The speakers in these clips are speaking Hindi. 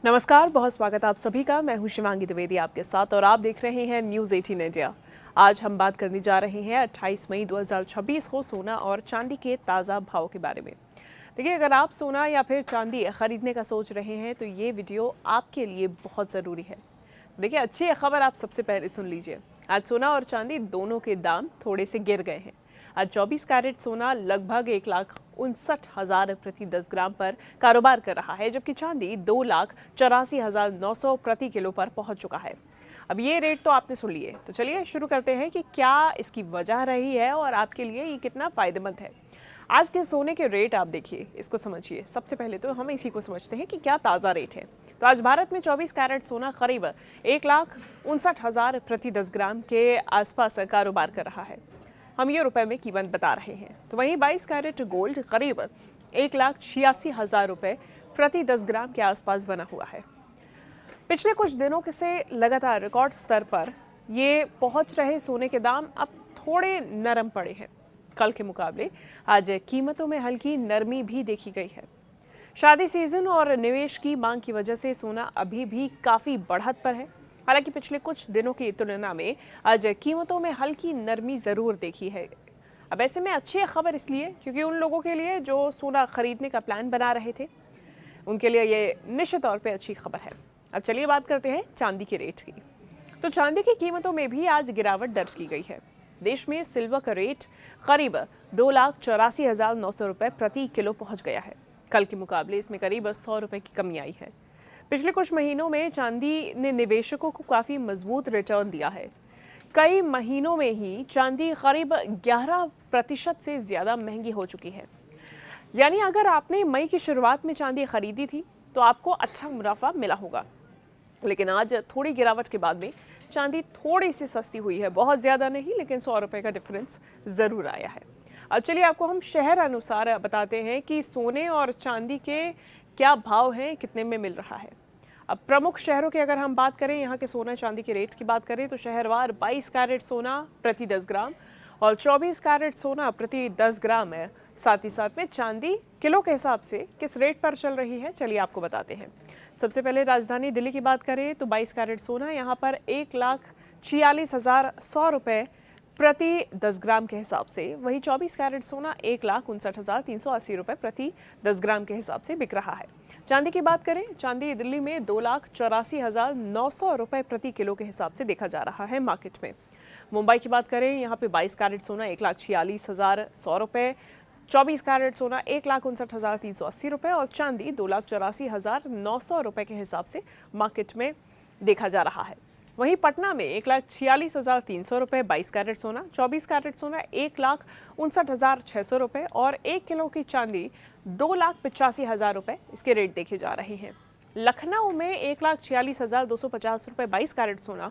नमस्कार, बहुत स्वागत आप सभी का। मैं हूं शिवांगी द्विवेदी आपके साथ और आप देख रहे हैं न्यूज़ 18 इंडिया। आज हम बात करने जा रहे हैं 28 मई 2026 को सोना और चांदी के ताज़ा भाव के बारे में। देखिए, अगर आप सोना या फिर चांदी खरीदने का सोच रहे हैं तो ये वीडियो आपके लिए बहुत ज़रूरी है। देखिए, अच्छी खबर आप सबसे पहले सुन लीजिए। आज सोना और चांदी दोनों के दाम थोड़े से गिर गए हैं। आज 24 कैरेट सोना लगभग 1,59,000 प्रति 10 ग्राम पर कारोबार कर रहा है, जबकि चांदी 2,84,900 प्रति किलो पर पहुंच चुका है। अब ये रेट तो आपने सुन लिए, तो चलिए शुरू करते हैं कि क्या इसकी वजह रही है और आपके लिए ये कितना फायदेमंद है। आज के सोने के रेट आप देखिए, इसको समझिए। सबसे पहले तो हम इसी को समझते हैं कि क्या ताज़ा रेट है। तो आज भारत में 24 कैरेट सोना करीब 1,59,000 प्रति 10 ग्राम के आसपास कारोबार कर रहा है। हम ये रुपए में कीमत बता रहे हैं। तो वहीं 22 कैरेट गोल्ड करीब 1,86,000 रुपए प्रति 10 ग्राम के आसपास बना हुआ है। पिछले कुछ दिनों से लगातार रिकॉर्ड स्तर पर ये पहुंच रहे सोने के दाम अब थोड़े नरम पड़े हैं। कल के मुकाबले आज कीमतों में हल्की नरमी भी देखी गई है। शादी सीजन और निवेश की मांग की वजह से सोना अभी भी काफी बढ़त पर है। हालांकि पिछले कुछ दिनों की तुलना में आज कीमतों में हल्की नरमी जरूर देखी है। अब ऐसे में अच्छी खबर इसलिए क्योंकि उन लोगों के लिए जो सोना खरीदने का प्लान बना रहे थे, उनके लिए ये निश्चित तौर पे अच्छी खबर है। अब चलिए बात करते हैं चांदी के रेट की। तो चांदी की कीमतों में भी आज गिरावट दर्ज की गई है। देश में सिल्वर का रेट करीब 2,84,900 रुपए प्रति किलो पहुंच गया है। कल के मुकाबले इसमें करीब 100 रुपए की कमी आई है। पिछले कुछ महीनों में चांदी ने निवेशकों को काफी मजबूत रिटर्न दिया है। कई महीनों में ही चांदी करीब 11% से ज्यादा महंगी हो चुकी है। यानी अगर आपने मई की शुरुआत में चांदी खरीदी थी तो आपको अच्छा मुनाफा मिला होगा। लेकिन आज थोड़ी गिरावट के बाद में चांदी थोड़ी सी सस्ती हुई है, बहुत ज़्यादा नहीं, लेकिन 100 रुपये का डिफरेंस ज़रूर आया है। अब चलिए आपको हम शहर अनुसार बताते हैं कि सोने और चांदी के क्या भाव हैं, कितने में मिल रहा है। अब प्रमुख शहरों की अगर हम बात करें, यहाँ के सोना चांदी के रेट की बात करें तो शहरवार 22 कैरेट सोना प्रति 10 ग्राम और 24 कैरेट सोना प्रति 10 ग्राम है। साथ ही साथ में चांदी किलो के हिसाब से किस रेट पर चल रही है, चलिए आपको बताते हैं। सबसे पहले राजधानी दिल्ली की बात करें तो 22 कैरेट सोना यहाँ पर 1,46,100 रुपये प्रति 10 ग्राम के हिसाब से, वहीं 24 कैरेट सोना 1,59,380 रुपये प्रति 10 ग्राम के हिसाब से बिक रहा है। चांदी की बात करें, चांदी दिल्ली में 2,84,900 रुपये प्रति किलो के हिसाब से देखा जा रहा है मार्केट में। मुंबई की बात करें, यहाँ पे 22 कैरेट सोना 1,46,100 रुपये, 24 कैरेट सोना 1,59,380 रुपये और चांदी 2,84,900 रुपये के हिसाब से मार्केट में देखा जा रहा है। वहीं पटना में 1,46,300 रुपये 22 कैरेट सोना, 24 कैरेट सोना 1,59,600 रुपये और 1 किलो की चांदी 2,85,000 रुपये इसके रेट देखे जा रहे हैं। लखनऊ में 1,46,250 रुपये 22 कैरेट सोना,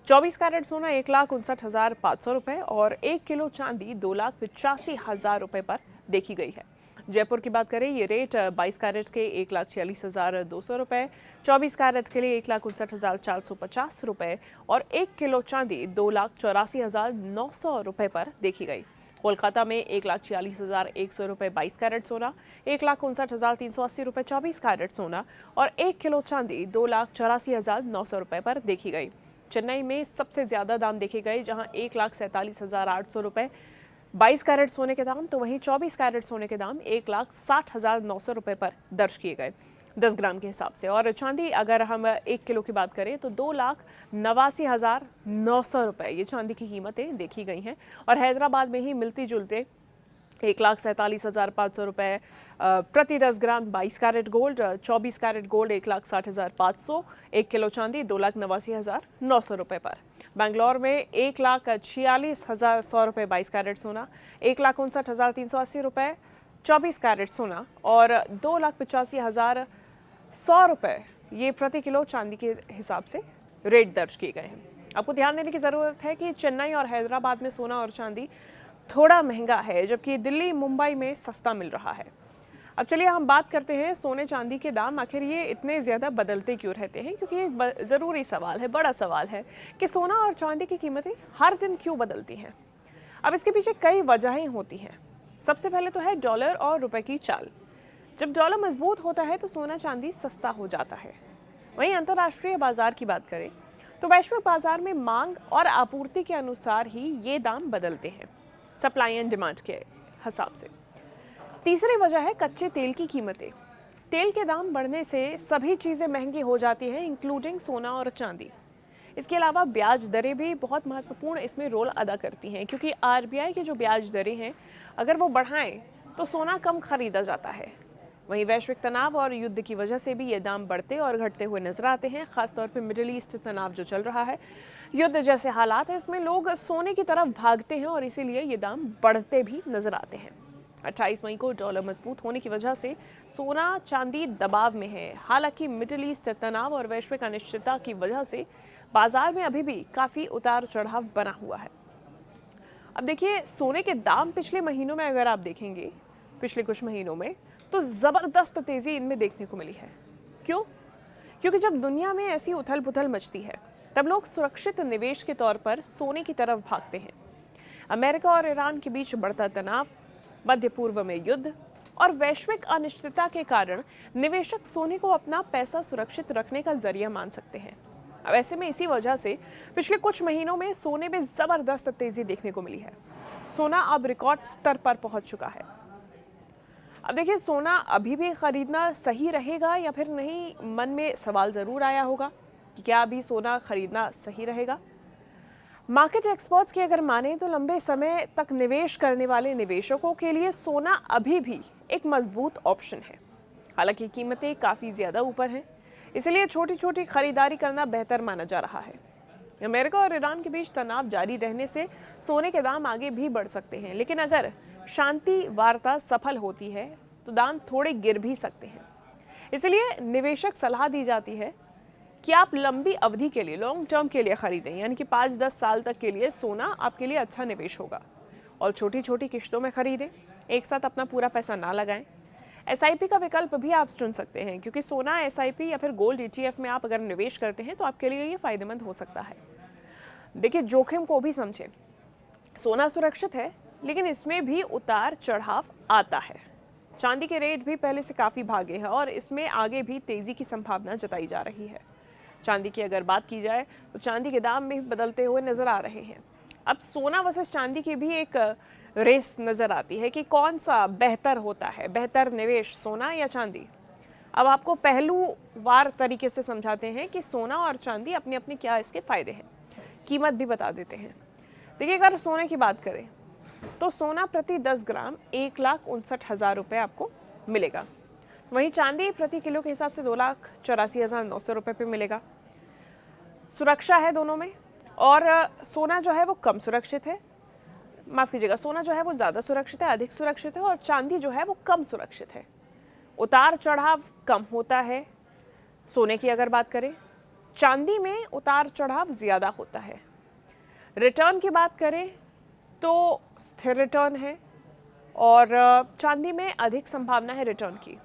24 कैरेट सोना 1,59,500 रुपये और 1 किलो चांदी 2,85,000 रुपये पर देखी गई है। जयपुर की बात करें, ये रेट 22 कैरेट के 1,46,200 रुपये, 24 कैरेट के लिए 1,59,450 रुपये और 1 किलो चांदी 2,84,900 रुपये पर देखी गई। कोलकाता में 1,46,100 रुपये 22 कैरेट सोना, 1,59,380 रुपये 24 कैरेट सोना और 1 किलो चांदी 2,84,900 रुपये पर देखी गई। चेन्नई में सबसे ज़्यादा दाम देखे गए, जहां 1,47,800 रुपये 22 कैरेट सोने के दाम, तो वहीं 24 कैरेट सोने के दाम 1,60,900 रुपये पर दर्ज किए गए 10 ग्राम के हिसाब से। और चांदी अगर हम 1 किलो की बात करें तो 2,89,900 रुपये ये चांदी की कीमतें देखी गई हैं। और हैदराबाद में ही मिलती जुलते 1,47,500 रुपये प्रति 10 gram 22 carat gold, 24 carat gold 1,60,500, 1 kilo चांदी 2,89,900 रुपये पर। बेंगलोर में 1,46,100 रुपये 22 कैरेट सोना, 1,59,380 रुपये 24 कैरेट सोना और 2,85,100 रुपये ये प्रति किलो चांदी के हिसाब से रेट दर्ज किए गए हैं। आपको ध्यान देने की ज़रूरत है कि चेन्नई और हैदराबाद में सोना और चांदी थोड़ा महंगा है, जबकि दिल्ली मुंबई में सस्ता मिल रहा है। अब चलिए हम बात करते हैं सोने चांदी के दाम आखिर ये इतने ज़्यादा बदलते क्यों रहते हैं, क्योंकि एक ज़रूरी सवाल है, बड़ा सवाल है कि सोना और चांदी की कीमतें हर दिन क्यों बदलती हैं। अब इसके पीछे कई वजहें होती हैं। सबसे पहले तो है डॉलर और रुपए की चाल। जब डॉलर मजबूत होता है तो सोना चांदी सस्ता हो जाता है। वहीं अंतर्राष्ट्रीय बाजार की बात करें तो वैश्विक बाजार में मांग और आपूर्ति के अनुसार ही ये दाम बदलते हैं, सप्लाई एंड डिमांड के हिसाब से। तीसरी वजह है कच्चे तेल की कीमतें। तेल के दाम बढ़ने से सभी चीज़ें महंगी हो जाती हैं, इंक्लूडिंग सोना और चांदी। इसके अलावा ब्याज दरें भी बहुत महत्वपूर्ण इसमें रोल अदा करती हैं, क्योंकि आरबीआई की जो ब्याज दरें हैं अगर वो बढ़ाएं तो सोना कम खरीदा जाता है। वहीं वैश्विक तनाव और युद्ध की वजह से भी ये दाम बढ़ते और घटते हुए नजर आते हैं। खासतौर पर मिडिल ईस्ट तनाव जो चल रहा है, युद्ध जैसे हालात है, इसमें लोग सोने की तरफ भागते हैं और इसीलिए ये दाम बढ़ते भी नजर आते हैं। 28 मई को डॉलर मजबूत होने की वजह से सोना चांदी दबाव में है। हालांकि मिडिल ईस्ट तनाव और वैश्विक अनिश्चितता की वजह से बाजार में अभी भी काफ़ी उतार चढ़ाव बना हुआ है। अब देखिए, सोने के दाम पिछले महीनों में अगर आप देखेंगे, पिछले कुछ महीनों में तो ज़बरदस्त तेज़ी इनमें देखने को मिली है। क्यों? क्योंकि जब दुनिया में ऐसी उथल पुथल मचती है तब लोग सुरक्षित निवेश के तौर पर सोने की तरफ भागते हैं। अमेरिका और ईरान के बीच बढ़ता तनाव, मध्य पूर्व में युद्ध और वैश्विक अनिश्चितता के कारण निवेशक सोने को अपना पैसा सुरक्षित रखने का जरिया मान सकते हैं। अब ऐसे में इसी वजह से पिछले कुछ महीनों में सोने में ज़बरदस्त तेज़ी देखने को मिली है। सोना अब रिकॉर्ड स्तर पर पहुंच चुका है। अब देखिए, सोना अभी भी खरीदना सही रहेगा या फिर नहीं, मन में सवाल ज़रूर आया होगा कि क्या अभी सोना खरीदना सही रहेगा। मार्केट एक्सपर्ट्स की अगर माने तो लंबे समय तक निवेश करने वाले निवेशकों के लिए सोना अभी भी एक मजबूत ऑप्शन है। हालांकि कीमतें काफ़ी ज़्यादा ऊपर हैं, इसलिए छोटी छोटी खरीदारी करना बेहतर माना जा रहा है। अमेरिका और ईरान के बीच तनाव जारी रहने से सोने के दाम आगे भी बढ़ सकते हैं, लेकिन अगर शांति वार्ता सफल होती है तो दाम थोड़े गिर भी सकते हैं। इसलिए निवेशक सलाह दी जाती है कि आप लंबी अवधि के लिए, लॉन्ग टर्म के लिए खरीदें, यानी कि 5-10 साल तक के लिए सोना आपके लिए अच्छा निवेश होगा। और छोटी छोटी किश्तों में खरीदें, एक साथ अपना पूरा पैसा ना लगाएं। एसआईपी का विकल्प भी आप चुन सकते हैं, क्योंकि सोना एसआईपी या फिर गोल्ड ईटीएफ में आप अगर निवेश करते हैं तो आपके लिए ये फायदेमंद हो सकता है। देखिए, जोखिम को भी समझें। सोना सुरक्षित है, लेकिन इसमें भी उतार चढ़ाव आता है। चांदी के रेट भी पहले से काफ़ी भागे हैं और इसमें आगे भी तेज़ी की संभावना जताई जा रही है। चांदी की अगर बात की जाए तो चांदी के दाम भी बदलते हुए नज़र आ रहे हैं। अब सोना वर्सेस चांदी की भी एक रेस नज़र आती है कि कौन सा बेहतर होता है, बेहतर निवेश सोना या चांदी। अब आपको पहलूवार तरीके से समझाते हैं कि सोना और चांदी अपने अपने क्या इसके फ़ायदे हैं, कीमत भी बता देते हैं। देखिए, अगर सोने की बात करें तो सोना प्रति 10 ग्राम 1,59,000 रुपये आपको मिलेगा। वहीं चांदी प्रति किलो के हिसाब से 2,84,900 रुपये पे मिलेगा। सुरक्षा है दोनों में, और सोना जो है वो कम सुरक्षित है, माफ़ कीजिएगा, सोना जो है वो ज़्यादा सुरक्षित है, अधिक सुरक्षित है, और चांदी जो है वो कम सुरक्षित है। उतार चढ़ाव कम होता है। सोने की अगर बात करें, चांदी में उतार चढ़ाव ज़्यादा होता है। रिटर्न की बात करें तो स्थिर रिटर्न है, और चांदी में अधिक संभावना है रिटर्न की।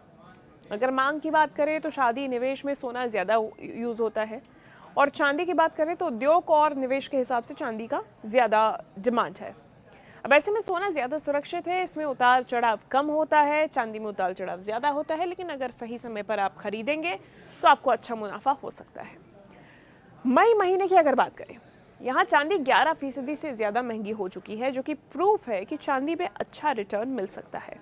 अगर मांग की बात करें तो शादी निवेश में सोना ज़्यादा यूज़ होता है, और चांदी की बात करें तो उद्योग और निवेश के हिसाब से चांदी का ज़्यादा डिमांड है। अब ऐसे में सोना ज़्यादा सुरक्षित है, इसमें उतार चढ़ाव कम होता है। चांदी में उतार चढ़ाव ज़्यादा होता है, लेकिन अगर सही समय पर आप खरीदेंगे तो आपको अच्छा मुनाफा हो सकता है। मई महीने की अगर बात करें, यहाँ चांदी 11% से ज़्यादा महंगी हो चुकी है, जो कि प्रूफ है कि चांदी में अच्छा रिटर्न मिल सकता है।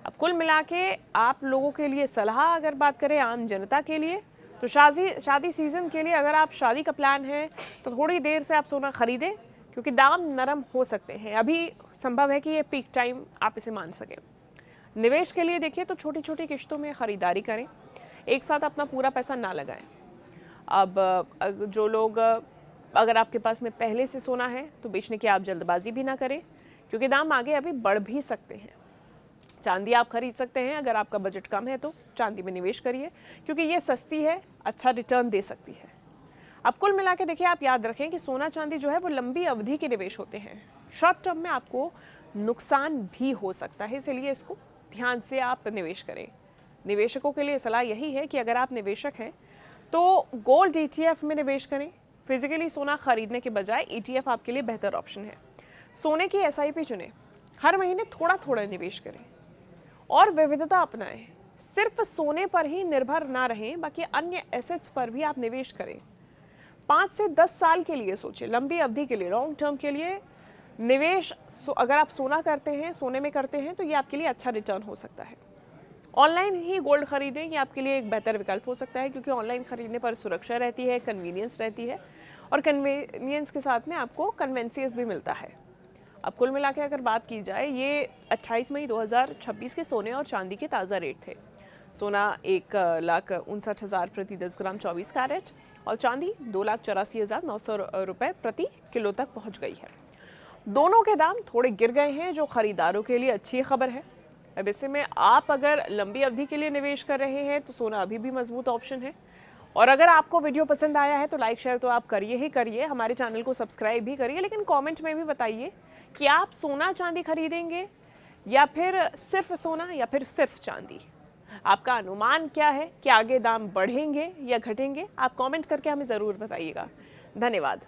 अब कुल मिला के आप लोगों के लिए सलाह अगर बात करें, आम जनता के लिए, तो शादी सीज़न के लिए अगर आप शादी का प्लान है तो थोड़ी देर से आप सोना खरीदें, क्योंकि दाम नरम हो सकते हैं। अभी संभव है कि ये पीक टाइम आप इसे मान सकें। निवेश के लिए देखिए तो छोटी छोटी किश्तों में ख़रीदारी करें, एक साथ अपना पूरा पैसा ना लगाएं। अब जो लोग, अगर आपके पास में पहले से सोना है तो बेचने की आप जल्दबाजी भी ना करें, क्योंकि दाम आगे अभी बढ़ भी सकते हैं। चांदी आप खरीद सकते हैं, अगर आपका बजट कम है तो चांदी में निवेश करिए, क्योंकि ये सस्ती है, अच्छा रिटर्न दे सकती है। अब कुल मिला के देखिए, आप याद रखें कि सोना चांदी जो है वो लंबी अवधि के निवेश होते हैं। शॉर्ट टर्म में आपको नुकसान भी हो सकता है, इसलिए इसको ध्यान से आप निवेश करें। निवेशकों के लिए सलाह यही है कि अगर आप निवेशक हैं तो गोल्ड ETF में निवेश करें। फिजिकली सोना खरीदने के बजाय ETF आपके लिए बेहतर ऑप्शन है। सोने की SIP चुनें, हर महीने थोड़ा थोड़ा निवेश करें और विविधता अपनाएं। सिर्फ सोने पर ही निर्भर ना रहें, बाकी अन्य एसेट्स पर भी आप निवेश करें। 5 से 10 साल के लिए सोचें, लंबी अवधि के लिए, लॉन्ग टर्म के लिए निवेश अगर आप सोना करते हैं, सोने में करते हैं, तो ये आपके लिए अच्छा रिटर्न हो सकता है। ऑनलाइन ही गोल्ड खरीदें, ये आपके लिए एक बेहतर विकल्प हो सकता है, क्योंकि ऑनलाइन खरीदने पर सुरक्षा रहती है, कन्वीनियंस रहती है, और कन्वीनियंस के साथ में आपको कन्वेंसियस भी मिलता है। अब कुल मिला के अगर बात की जाए, ये 28 मई 2026 के सोने और चांदी के ताज़ा रेट थे। सोना 1,59,000 प्रति 10 ग्राम 24 कैरेट और चांदी 2,84,900 रुपये प्रति किलो तक पहुंच गई है। दोनों के दाम थोड़े गिर गए हैं, जो खरीदारों के लिए अच्छी खबर है। अब ऐसे में आप अगर लंबी अवधि के लिए निवेश कर रहे हैं तो सोना अभी भी मजबूत ऑप्शन है। और अगर आपको वीडियो पसंद आया है तो लाइक शेयर तो आप करिए ही करिए, हमारे चैनल को सब्सक्राइब भी करिए, लेकिन कमेंट में भी बताइए कि आप सोना चांदी खरीदेंगे या फिर सिर्फ सोना या फिर सिर्फ चांदी। आपका अनुमान क्या है कि आगे दाम बढ़ेंगे या घटेंगे? आप कमेंट करके हमें ज़रूर बताइएगा। धन्यवाद।